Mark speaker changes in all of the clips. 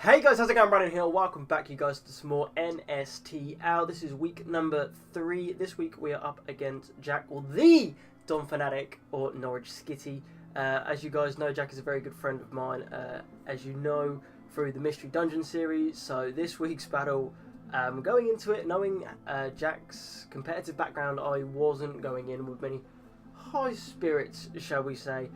Speaker 1: Hey guys, how's it going? Brandon here. Welcome back, you guys, to some more NSTL. This is week number 3. This week we are up against Jack, or the Donphanatic, or Norwich Shitty. As you guys know, Jack is a very good friend of mine, as you know, through the Mystery Dungeon series. So this week's battle, going into it knowing Jack's competitive background, I wasn't going in with many high spirits, shall we say.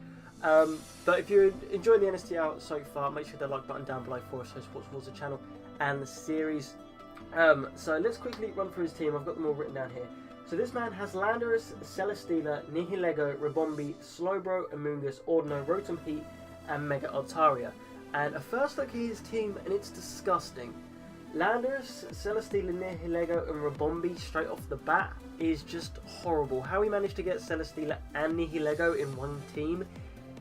Speaker 1: But if you're enjoying the NSTL so far, make sure the like button down below for us, so support towards the channel and the series. So let's quickly run through his team. I've got them all written down here. So this man has Landorus, Celesteela, Nihilego, Rabombi, Slowbro, Amoongus, Ordino, Rotom Heat, and Mega Altaria. And a first look at his team, and it's disgusting. Landorus, Celesteela, Nihilego, and Rabombi straight off the bat is just horrible. How he managed to get Celesteela and Nihilego in one team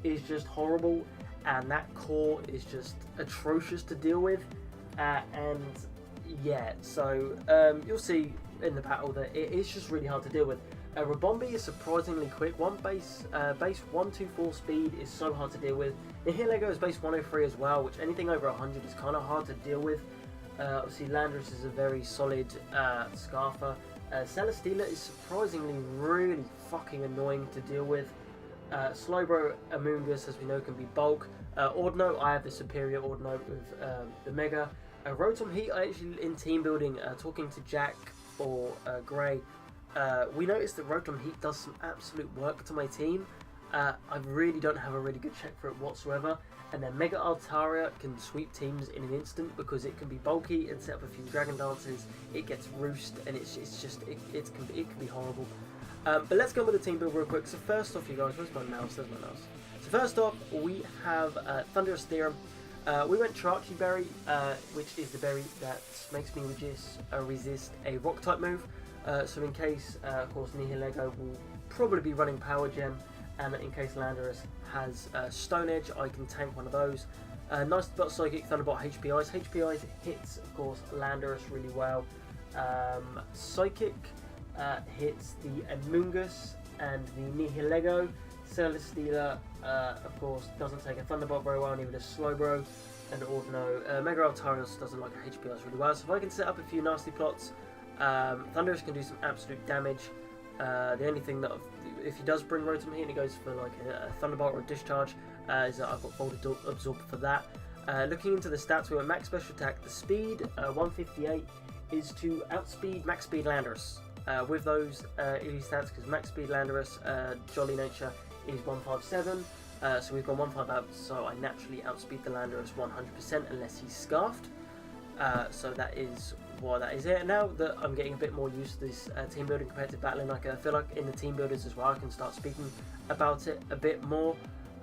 Speaker 1: is just horrible, and that core is just atrocious to deal with. And yeah, so you'll see in the battle that it is just really hard to deal with. Rabombi is surprisingly quick. Base 124 speed is so hard to deal with. Nihilego is base 103 as well, which anything over 100 is kind of hard to deal with. Obviously Landorus is a very solid Scarfer. Celesteela is surprisingly really fucking annoying to deal with. Slowbro, Amoongus, as we know, can be bulk. Ordino, I have the superior Ordino with the Mega. Rotom Heat, I actually, in team building, talking to Jack or Gray, we noticed that Rotom Heat does some absolute work to my team. I really don't have a really good check for it whatsoever. And then Mega Altaria can sweep teams in an instant because it can be bulky and set up a few Dragon Dances. It gets roost, and it can be horrible. But let's go with the team build real quick. So first off, you guys, where's my mouse? There's my mouse. So first off, we have Thunderous Theorem. We went Trarchy Berry, which is the berry that makes me resist a rock type move. So in case, of course, Nihilego will probably be running Power Gem, and in case Landorus has Stone Edge, I can tank one of those. Nice but Psychic, Thunderbolt, HP Ice. HP Ice hits, of course, Landorus really well. Psychic hits the Amoongus and the Nihilego. Celesteela, of course, doesn't take a Thunderbolt very well, neither does Slowbro and Ordino. Mega Altarius doesn't like a HP Ice really well, so if I can set up a few nasty plots, Thunderous can do some absolute damage. The only thing that, if he does bring Rotom Heat and it goes for like a Thunderbolt or a Discharge, is that I've got Bolt Absorb for that. Looking into the stats, we went max special attack. The speed, 158, is to outspeed max speed Landorus. With those elite stats, because max speed Landorus, Jolly Nature is 157, so we've gone 1-5 out, so I naturally outspeed the Landorus 100% unless he's Scarfed. So that is why that is it. Now that I'm getting a bit more used to this team building competitive battling, I feel like in the team builders as well, I can start speaking about it a bit more.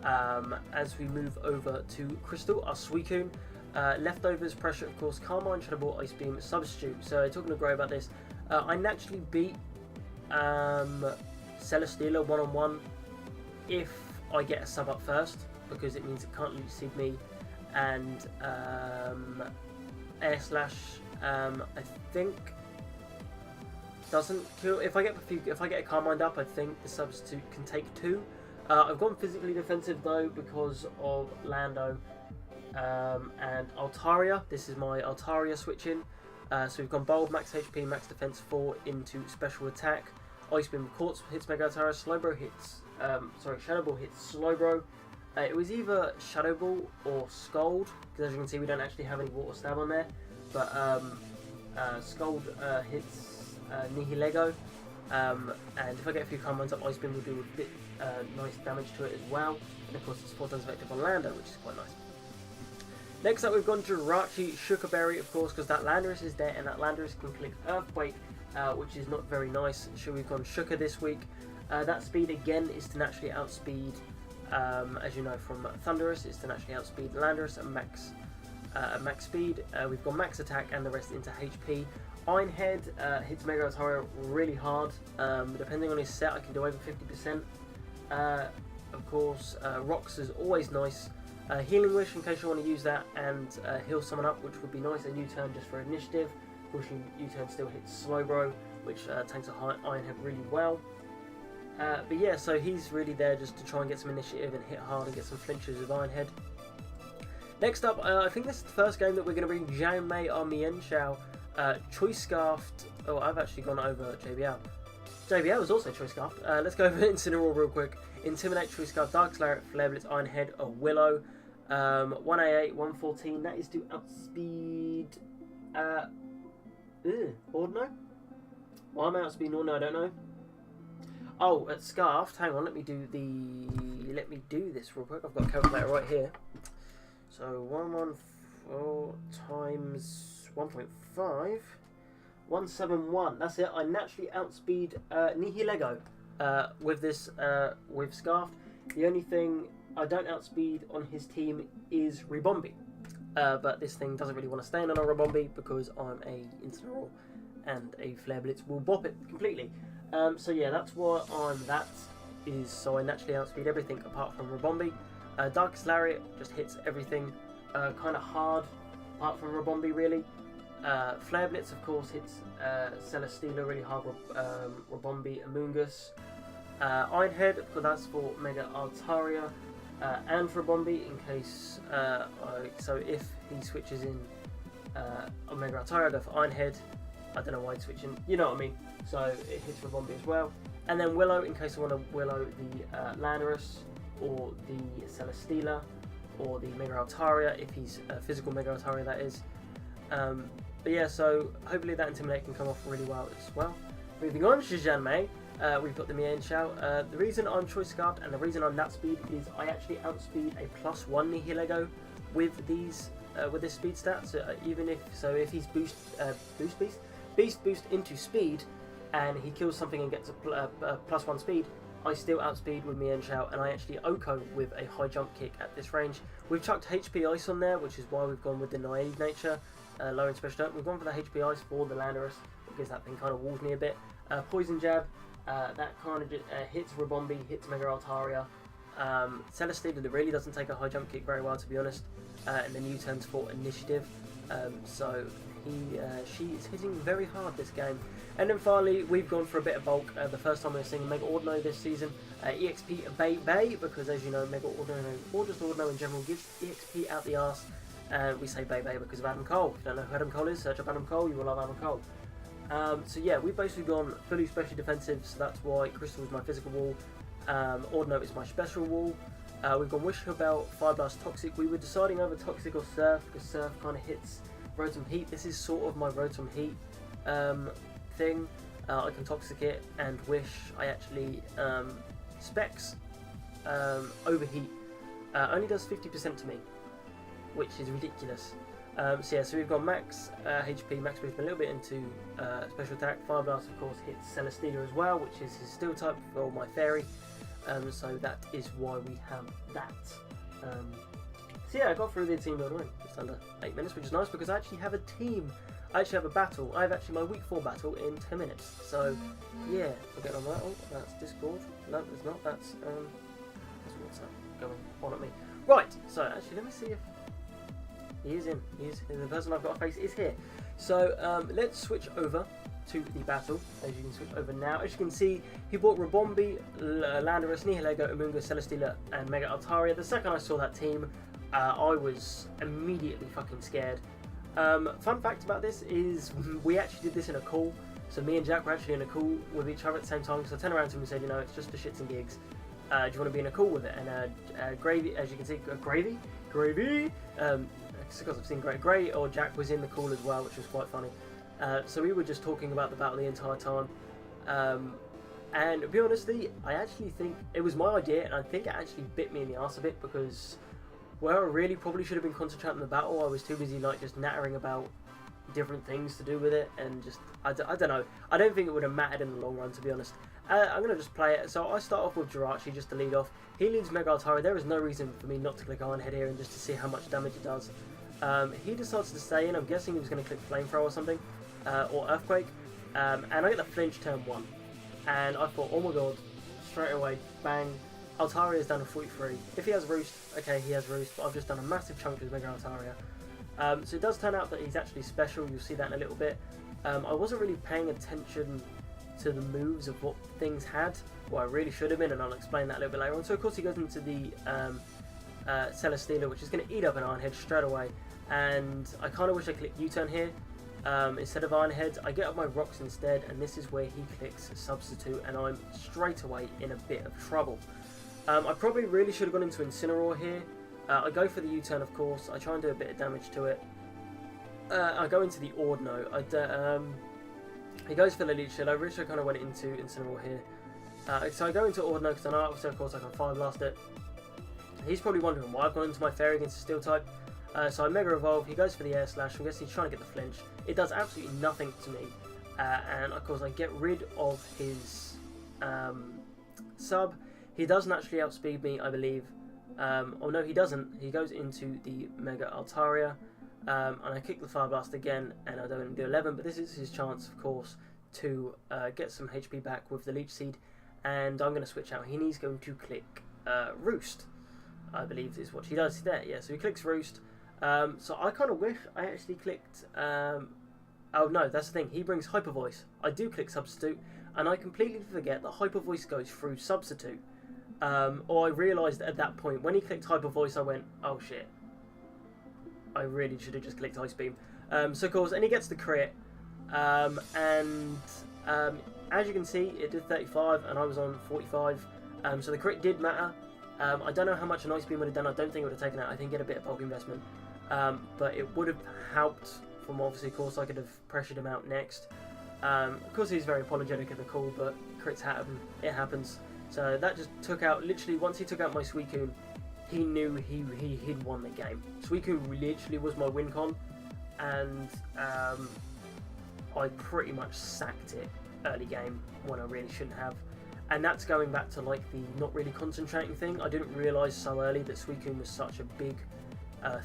Speaker 1: As we move over to Crystal, our Suicune. Leftovers, Pressure, of course, Carmine, Shadow Ball, Ice Beam, Substitute. So talking to Gray about this, I naturally beat Celesteela one-on-one if I get a sub up first, because it means it can't lead me, and Air Slash I think doesn't kill. If I get a Carmine up, I think the Substitute can take 2. I've gone physically defensive though because of Lando and Altaria. This is my Altaria switching. So we've gone Bold, Max HP, Max Defense 4 into Special Attack. Ice Beam Quartz hits Mega Altaria. Slowbro hits, Shadow Ball hits Slowbro. It was either Shadow Ball or Scald, because as you can see we don't actually have any Water Stab on there. But Scald hits Nihilego. And if I get a few combos up, Ice Beam will do a bit nice damage to it as well. And of course it's 4 times effective on Lando, which is quite nice. Next up, we've gone Jirachi Sugarberry, of course, because that Landorus is there, and that Landorus can click Earthquake, which is not very nice. So we've gone Sugar this week. That speed, again, is to naturally outspeed, as you know from Thunderous, is to naturally outspeed Landorus at max speed. We've gone Max Attack and the rest into HP. Ironhead hits Mega Altaria really hard. Depending on his set, I can do over 50%. Of course, Rocks is always nice. Healing Wish, in case you want to use that and heal someone up, which would be nice. A U-turn just for initiative. Of course, U-turn still hits Slowbro, which tanks a Ironhead really well. But yeah, so he's really there just to try and get some initiative and hit hard and get some flinches with Ironhead. Next up, I think this is the first game that we're going to bring Jiang Mei or Mian Xiao. Choice Scarfed. Oh, I've actually gone over JBL. JBL was also Choice Scarfed. Let's go over Incineroar real quick. Intimidate, Choice Scarf, Dark Slayer, Flare Blitz, Iron Head, or Willow. 188, 114. That is to outspeed. Ordno? Why am I outspeeding Ordno? I don't know. Oh, at Scarfed. Hang on, let me do this real quick. I've got a calculator right here. So 114 times 1.5. 171. That's it. I naturally outspeed Nihilego with this with Scarfed. The only thing I don't outspeed on his team is Ribombi. But this thing doesn't really want to stand on a Ribombi because I'm a Incineroar and a Flare Blitz will bop it completely. So yeah, that's why so I naturally outspeed everything apart from Ribombi. Darkest Lariat just hits everything kind of hard apart from Ribombi really. Flare Blitz of course hits Celesteela really hard, Ribombi, Amoonguss. Iron Head, because that's for Mega Altaria and Ribombi in case, so if he switches in Mega Altaria, I go for Iron Head. I don't know why he's switching, you know what I mean. So it hits Ribombi as well. And then Willow, in case I want to Willow the Landorus or the Celesteela or the Mega Altaria, if he's a physical Mega Altaria that is. But yeah, so hopefully that Intimidate can come off really well as well. Moving on, Jiang Mei, we've got the Mian Xiao. The reason I'm Choice Scarfed and the reason I'm that speed is I actually outspeed a +1 Nihilego with these with this speed stat. So if he's Beast Boost into speed and he kills something and gets a +1 speed, I still outspeed with Mian Xiao, and I actually OHKO with a high jump kick at this range. We've chucked HP Ice on there, which is why we've gone with the naive nature, lowering special jump. We've gone for the HP Ice for the Landorus because that thing kind of walls me a bit. Poison Jab, that kind of hits Ribombi, hits Mega Altaria. Celesteela that really doesn't take a high jump kick very well, to be honest, and then U-turns for initiative. So she is hitting very hard this game. And then finally, we've gone for a bit of bulk. The first time we're seeing Mega Ordno this season. EXP Bay, because as you know, Mega Ordno, or just Ordno in general, gives EXP out the arse. And we say Bay because of Adam Cole. If you don't know who Adam Cole is, search up Adam Cole, you will love Adam Cole. So yeah, we've basically gone fully special defensive, so that's why Crystal is my physical wall. Ordno is my special wall. We've gone Wish Belt, Fire Blast, Toxic. We were deciding over Toxic or Surf, because Surf kind of hits Rotom Heat. This is sort of my Rotom Heat thing. I can Toxic it, and Wish I actually Specs Overheat only does 50% to me, which is ridiculous. So yeah, so we've got max HP, max boost, a little bit into special attack. Fire Blast of course hits Celesteela as well, which is his steel type for my fairy. So that is why we have that. So yeah, I got through the team builder in just under 8 minutes, which is nice because I actually have a team. I actually have a battle. I have actually my week 4 battle in 10 minutes. So yeah, we're getting on that. Oh, that's Discord. No, it's not. That's WhatsApp going on at me. Right. So actually, let me see if he is in. The person I've got to face is here. So let's switch over to the battle. As you can switch over now. As you can see, he bought Ribombi, Landorus, Nihilego, Amoonguss, Celesteela, and Mega Altaria. The second I saw that team, I was immediately fucking scared. Fun fact about this is we actually did this in a call. So me and Jack were actually in a call with each other at the same time. So I turned around to him and said, you know, it's just for shits and gigs. Do you want to be in a call with it? And Gravy, as you can see, Gravy. Because I've seen Gray or Jack was in the call as well, which was quite funny. So we were just talking about the battle the entire time. And to be honest, I actually think it was my idea, and I think it actually bit me in the arse a bit because where I really probably should have been concentrating on the battle, I was too busy like just nattering about different things to do with it, and just I don't know. I don't think it would have mattered in the long run, to be honest. I'm gonna just play it. So I start off with Jirachi just to lead off. He leads Mega Altaria. There is no reason for me not to click Iron Head here and just to see how much damage it does. He decides to stay in. I'm guessing he was going to click Flamethrower or something, or Earthquake, and I get the flinch turn 1, and I thought, oh my god, straight away, bang. Altaria is down to 43. If he has Roost, okay, he has Roost, but I've just done a massive chunk with Mega Altaria. So it does turn out that he's actually special. You'll see that in a little bit. I wasn't really paying attention to the moves of what things had. Well, I really should have been, and I'll explain that a little bit later on. So of course he goes into the Celesteela, which is going to eat up an Iron Head straight away. And I kind of wish I clicked U-turn here. Instead of Iron Heads, I get up my rocks instead, and this is where he clicks Substitute, and I'm straight away in a bit of trouble. I probably really should have gone into Incineroar here. I go for the U-turn, of course. I try and do a bit of damage to it. I go into the Ordno. He goes for the Leech Shield. I wish I kind of went into Incineroar here. So I go into Ordno because I know, of course, I can Fire Blast it. He's probably wondering why I've gone into my Fairy against a Steel type. So I Mega Evolve. He goes for the Air Slash. I'm guessing he's trying to get the flinch. It does absolutely nothing to me. And of course, I get rid of his sub. He doesn't actually outspeed me, I believe. Oh no, he doesn't. He goes into the Mega Altaria. And I kick the Fire Blast again, and I don't do 11. But this is his chance, of course, to get some HP back with the Leech Seed. And I'm going to switch out. He's going to click Roost, I believe is what he does there. Yeah, so he clicks Roost. So I kind of wish I actually clicked... oh no, that's the thing. He brings Hyper Voice. I do click Substitute, and I completely forget that Hyper Voice goes through Substitute. Or I realised at that point, when he clicked Hyper Voice, I went, oh shit. I really should have just clicked Ice Beam. So of course, and he gets the crit. As you can see, it did 35, and I was on 45. So the crit did matter. I don't know how much an Ice Beam would have done. I don't think it would have taken out. I think get a bit of bulk investment. But it would have helped from, obviously, of course, I could have pressured him out next. Of course, he's very apologetic at the call, but crits happen. It happens. So that just took out, literally, once he took out my Suicune, he knew he'd won the game. Suicune literally was my win con, and I pretty much sacked it early game when I really shouldn't have. And that's going back to like the not really concentrating thing. I didn't realise so early that Suicune was such a big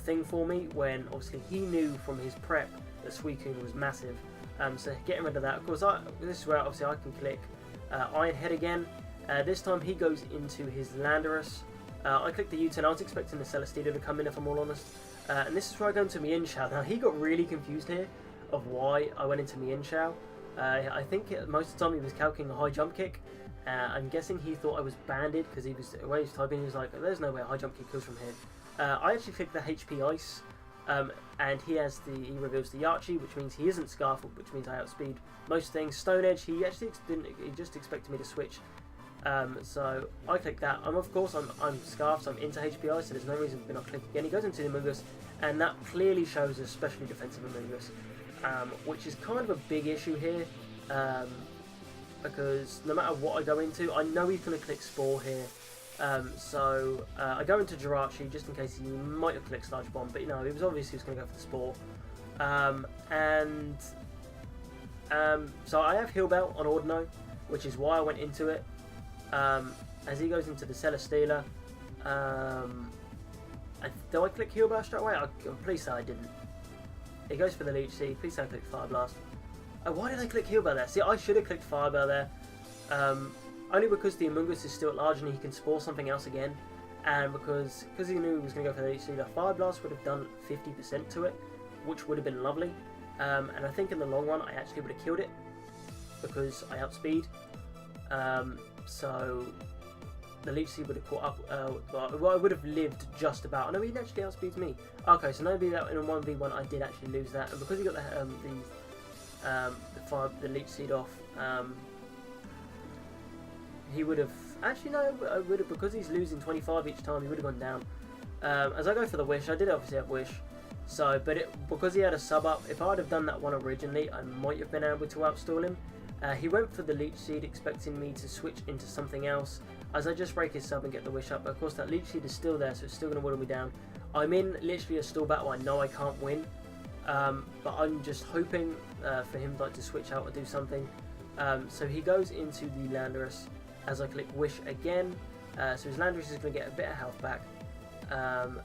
Speaker 1: thing for me, when obviously he knew from his prep that Suicune was massive. So getting rid of that, of course, this is where obviously I can click Iron Head again. This time he goes into his Landorus. I click the U-turn. I was expecting the Celesteela to come in, if I'm all honest. And this is where I go into Mienshao. Now he got really confused here of why I went into Mienshao. I think most of the time he was calculating a high jump kick. I'm guessing he thought I was banded because the way he was typing, he was like, there's no way a high jump kick goes from here. I actually clicked the HP Ice, and he reveals the Archie, which means he isn't Scarfed, which means I outspeed most things. Stone Edge, he actually he just expected me to switch. So I click that. Of course I'm Scarfed, so I'm into HP Ice, so there's no reason for me not clicking again. He goes into the Amoonguss, and that clearly shows a specially defensive Amoonguss, which is kind of a big issue here. Because no matter what I go into, I know he's going to click Spore here. So I go into Jirachi just in case he might have clicked Sludge Bomb, but you know, it was obvious he was going to go for the Spore. So I have Heal Belt on Ordino, which is why I went into it. As he goes into the Celesteela, do I click Heal Belt straight away? Please say I didn't. He goes for the Leech Seed. Please say I clicked Fire Blast. Why did I click Heal Bell there? See, I should have clicked Fire Bell there. Only because the Amoonguss is still at large and he can Spore something else again. And because he knew he was going to go for the Leech Seed, a Fire Blast would have done 50% to it, which would have been lovely. And I think in the long run, I actually would have killed it because I outspeed. So the Leech Seed would have caught up. Well, I would have lived just about. No, he actually outspeeds me. Okay, so maybe that in a 1v1 I did actually lose that. And because he got the Leech Seed off, he would have actually no. I would have, because he's losing 25 each time. He would have gone down. As I go for the Wish, I did obviously have Wish. So, because he had a sub up, if I'd have done that one originally, I might have been able to outstall him. He went for the Leech Seed, expecting me to switch into something else. As I just break his sub and get the Wish up, but of course that Leech Seed is still there, so it's still going to whittle me down. I'm in literally a stall battle. I know I can't win. But I'm just hoping for him to switch out or do something. So he goes into the Landorus as I click Wish again. So his Landorus is going to get a bit of health back, and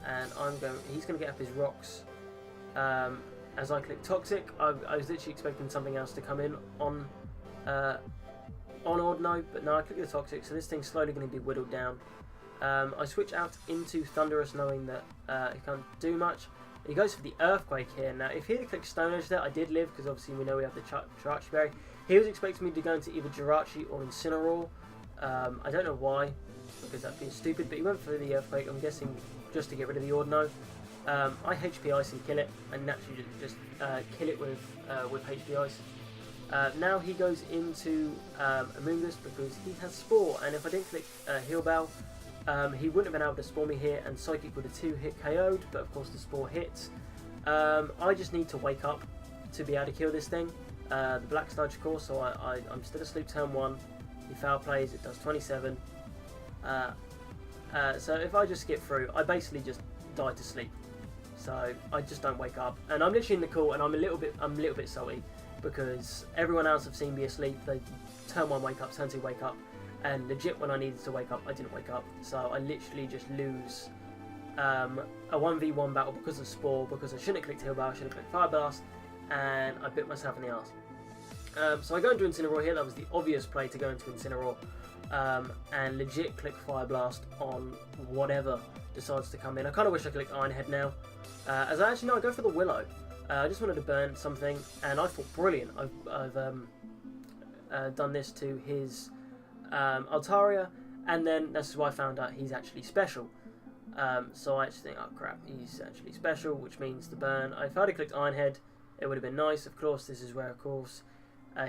Speaker 1: he's going to get up his rocks. As I click Toxic, I was literally expecting something else to come in on Ordino, but no, I click the Toxic, so this thing's slowly going to be whittled down. I switch out into Thunderous, knowing that he can't do much. He goes for the Earthquake here. Now, if he had clicked Stone Edge there, I did live, because obviously we know we have the Jirachi Berry. He was expecting me to go into either Jirachi or Incineroar. I don't know why, because that'd be stupid, but he went for the Earthquake. I'm guessing just to get rid of the Ordno. I HP Ice and kill it, and naturally just kill it with HP Ice. Now he goes into Amoonguss because he has Spore, and if I didn't click Heal Bow, he wouldn't have been able to Spore me here, and Psychic would have 2-hit KO'd, but of course the Spore hits. I just need to wake up to be able to kill this thing. The Black Sludge, of course, so I'm still asleep turn 1. He foul plays, it does 27. So if I just skip through, I basically just die to sleep. So I just don't wake up, and I'm literally in the call, and I'm a little bit salty because everyone else have seen me asleep. They turn 1 wake up, turn 2 wake up, and legit when I needed to wake up, I didn't wake up. So I literally just lose a 1v1 battle because of Spore, because I shouldn't have clicked Heal Bow, I should have clicked Fire Blast, and I bit myself in the arse. So I go into Incineroar here. That was the obvious play to go into Incineroar, and legit click Fire Blast on whatever decides to come in. I kind of wish I clicked Iron Head now. As I actually know, I go for the Willow. I just wanted to burn something, and I thought brilliant. I've done this to his Altaria, and then this is why I found out he's actually special. So I actually think, oh crap, he's actually special, which means the burn. If I'd have clicked Iron Head, it would have been nice. Of course, this is where, of course,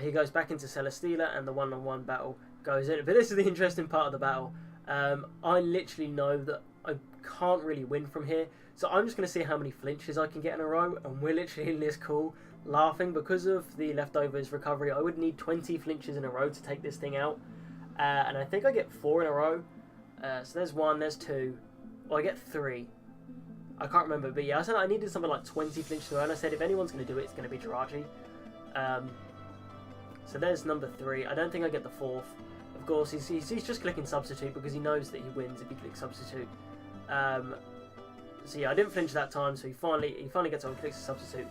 Speaker 1: he goes back into Celesteela, and the one-on-one battle goes in. But this is the interesting part of the battle. I literally know that I can't really win from here, so I'm just going to see how many flinches I can get in a row, and we're literally in this call laughing because of the leftovers recovery. I would need 20 flinches in a row to take this thing out, and I think I get 4 in a row. So there's 1, there's 2, or I get 3. I can't remember, but yeah, I said I needed something like 20 flinches in a row, and I said if anyone's going to do it, it's going to be Jirachi. So there's number 3. I don't think I get the 4th. Of course, he's just clicking Substitute because he knows that he wins if he clicks Substitute. So yeah, I didn't flinch that time, so he finally gets on, clicks Substitute.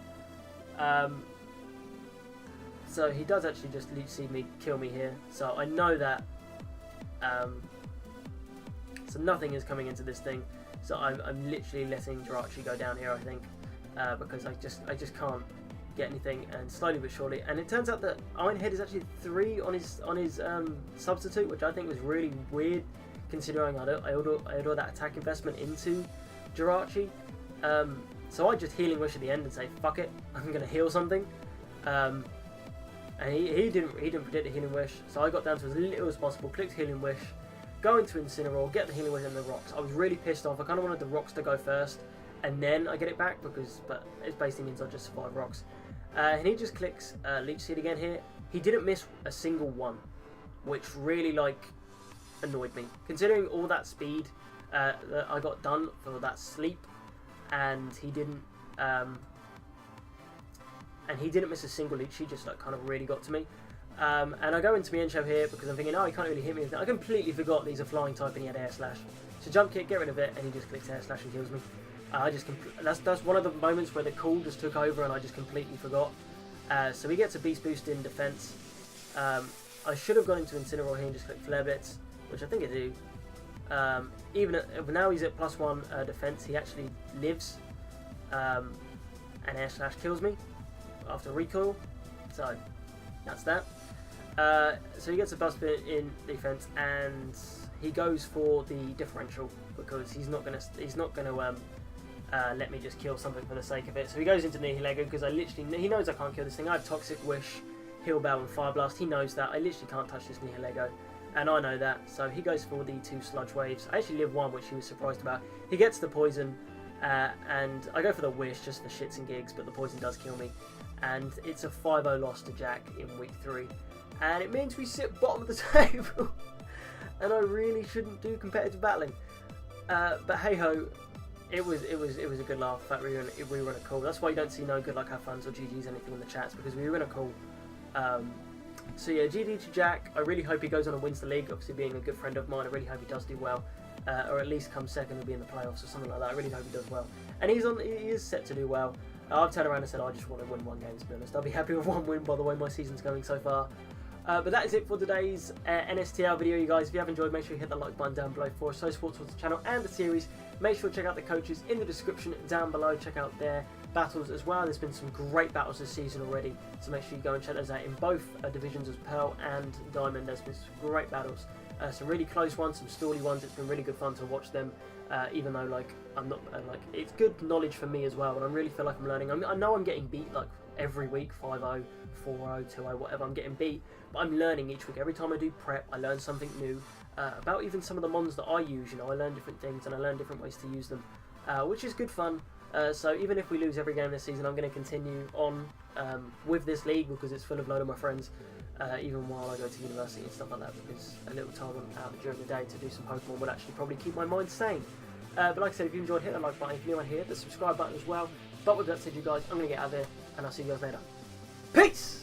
Speaker 1: So he does actually just see me kill me here. So I know that. So nothing is coming into this thing. So I'm literally letting Jirachi go down here, I think, because I just can't get anything, and slowly but surely. And it turns out that Iron Head is actually 3 on his Substitute, which I think was really weird, considering I order that attack investment into Jirachi. So I just Healing Wish at the end and say fuck it, I'm gonna heal something. And he didn't predict the Healing Wish, so I got down to as little as possible, clicked Healing Wish, go into Incineroar, get the Healing Wish and the rocks. I was really pissed off. I kind of wanted the rocks to go first, and then I get it back, but it basically means I just survive rocks. And he just clicks Leech Seed again here. He didn't miss a single one, which really annoyed me, considering all that speed that I got done for that sleep, and he didn't miss a single Leech Seed. Just kind of really got to me. And I go into Mienshao here because I'm thinking, oh, he can't really hit me. I completely forgot these are flying type and he had Air Slash. So jump kick, get rid of it, and he just clicks Air Slash and kills me. That's one of the moments where the call just took over and I just completely forgot. So he gets a Beast Boost in defense. I should have gone into Incineroar here and just clicked Flare Blitz, which I think I do. Now he's at +1 defense, he actually lives, and Air Slash kills me after recoil. So that's that. So he gets a Buzz Bit in defense, and he goes for the differential because he's not gonna let me just kill something for the sake of it. So he goes into Nihilego because he knows I can't kill this thing. I have Toxic Wish, Heal Bow and Fire Blast. He knows that. I literally can't touch this Nihilego, and I know that. So he goes for the 2 Sludge Waves. I actually live 1, which he was surprised about. He gets the Poison, and I go for the Wish just for shits and gigs, but the Poison does kill me. And it's a 5-0 loss to Jack in week 3. And it means we sit bottom of the table. And I really shouldn't do competitive battling. But hey ho, it was a good laugh. In fact, we were in a call. That's why you don't see no good luck, have funs or GG's anything in the chats, because we were in a call. So yeah, GG to Jack. I really hope he goes on and wins the league. Obviously, being a good friend of mine, I really hope he does do well, or at least come second and be in the playoffs or something like that. I really hope he does well, and he is set to do well. I've turned around and said I just want to win 1 game, to be honest. I'll be happy with 1 win by the way my season's going so far. But that is it for today's NSTL video, you guys. If you have enjoyed, make sure you hit that like button down below for so support towards the channel and the series. Make sure to check out the coaches in the description down below. Check out their battles as well. There's been some great battles this season already, so make sure you go and check those out in both divisions as Pearl and Diamond. There's been some great battles. some really close ones, some stally ones. It's been really good fun to watch them, even though like I'm not like it's good knowledge for me as well, and I really feel like I'm learning. I know I'm getting beat like every week, 5-0, 4-0, 2-0, whatever. I'm getting beat, but I'm learning each week. Every time I do prep, I learn something new about even some of the mons that I use. You know, I learn different things and I learn different ways to use them, which is good fun. So even if we lose every game this season, I'm going to continue on with this league because it's full of a load of my friends. Even while I go to university and stuff like that, because a little time out during the day to do some Pokemon would actually probably keep my mind sane. But like I said, if you enjoyed, hit the like button. If you're new here, the subscribe button as well. But with that said, you guys, I'm going to get out of here, and I'll see you guys later. Peace!